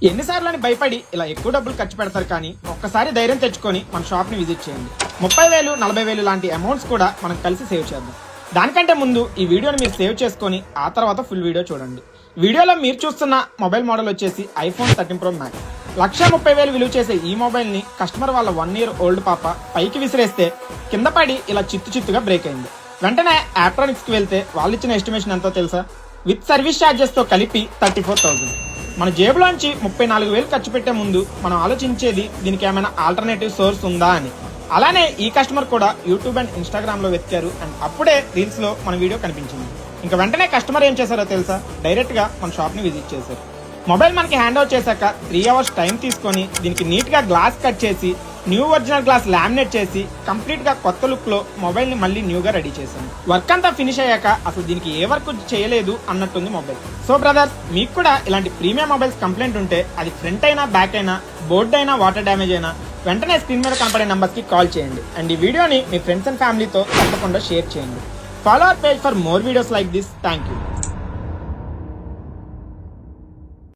ఎన్నిసార్లు అని భయపడి ఇలా ఎక్కువ డబ్బులు ఖర్చు పెడతారు, కానీ ఒక్కసారి ధైర్యం తెచ్చుకొని మన షాప్ ని విజిట్ చేయండి. 30,000, 40,000 లాంటి అమౌంట్స్ కూడా మనం కలిసి సేవ్ చేద్దాం. దానికంటే ముందు ఈ వీడియోని మీరు సేవ్ చేసుకొని ఆ తర్వాత ఫుల్ వీడియో చూడండి. వీడియోలో మీరు చూస్తున్న మొబైల్ మోడల్ వచ్చేసి ఐఫోన్ 13 Pro Max. 1,30,000 విలువ చేసే ఈ మొబైల్ ని కస్టమర్ వాళ్ళ 1 year old పాప పైకి విసిరేస్తే కింద పడి ఇలా చిత్తుగా బ్రేక్ అయింది. వెంటనే ఆప్ట్రానిక్స్ కి వెళ్తే వాళ్ళు ఇచ్చిన ఎస్టిమేషన్ ఎంతో తెలుసా? విత్ సర్వీస్ ఛార్జెస్ తో కలిపి 34,000. మన జేబులోంచి 34,000 ఖర్చు పెట్టే ముందు మనం ఆలోచించేది దీనికి ఏమైనా ఆల్టర్నేటివ్ సోర్స్ ఉందా అని. అలానే ఈ కస్టమర్ కూడా యూట్యూబ్ అండ్ ఇన్స్టాగ్రామ్ లో వెతికారు అండ్ అప్పుడే రీల్స్ లో మన వీడియో కనిపించింది. ఇంకా వెంటనే కస్టమర్ ఏం చేశారో తెలుసా? డైరెక్ట్ గా మన షాప్ ని విజిట్ చేశారు. మొబైల్ మనకి హ్యాండ్ ఓవర్ చేశాక 3 hours టైం తీసుకొని దీనికి నీట్ గా గ్లాస్ కట్ చేసి న్యూ ఒరిజినల్ గ్లాస్ లామినేట్ చేసి కంప్లీట్ గా కొత్త లుక్ లో మొబైల్ ని మళ్ళీ న్యూగా రెడీ చేశాను. వర్క్ అంతా ఫినిష్ అయ్యాక అసలు దీనికి ఏ వర్క్ చేయలేదు అన్నట్టుంది మొబైల్. సో బ్రదర్స్, మీకు కూడా ఇలాంటి ప్రీమియం మొబైల్స్ కంప్లైంట్ ఉంటే అది ఫ్రంట్ అయినా బ్యాక్ అయినా బోర్డ్ అయినా వాటర్ డ్యామేజ్ అయినా వెంటనే స్క్రీన్ మీద కనపడే నంబర్స్ కి కాల్ చేయండి అండ్ ఈ వీడియోని మీ ఫ్రెండ్స్ అండ్ ఫ్యామిలీతో తప్పకుండా షేర్ చేయండి. Follow our page for more videos like this. Thank you.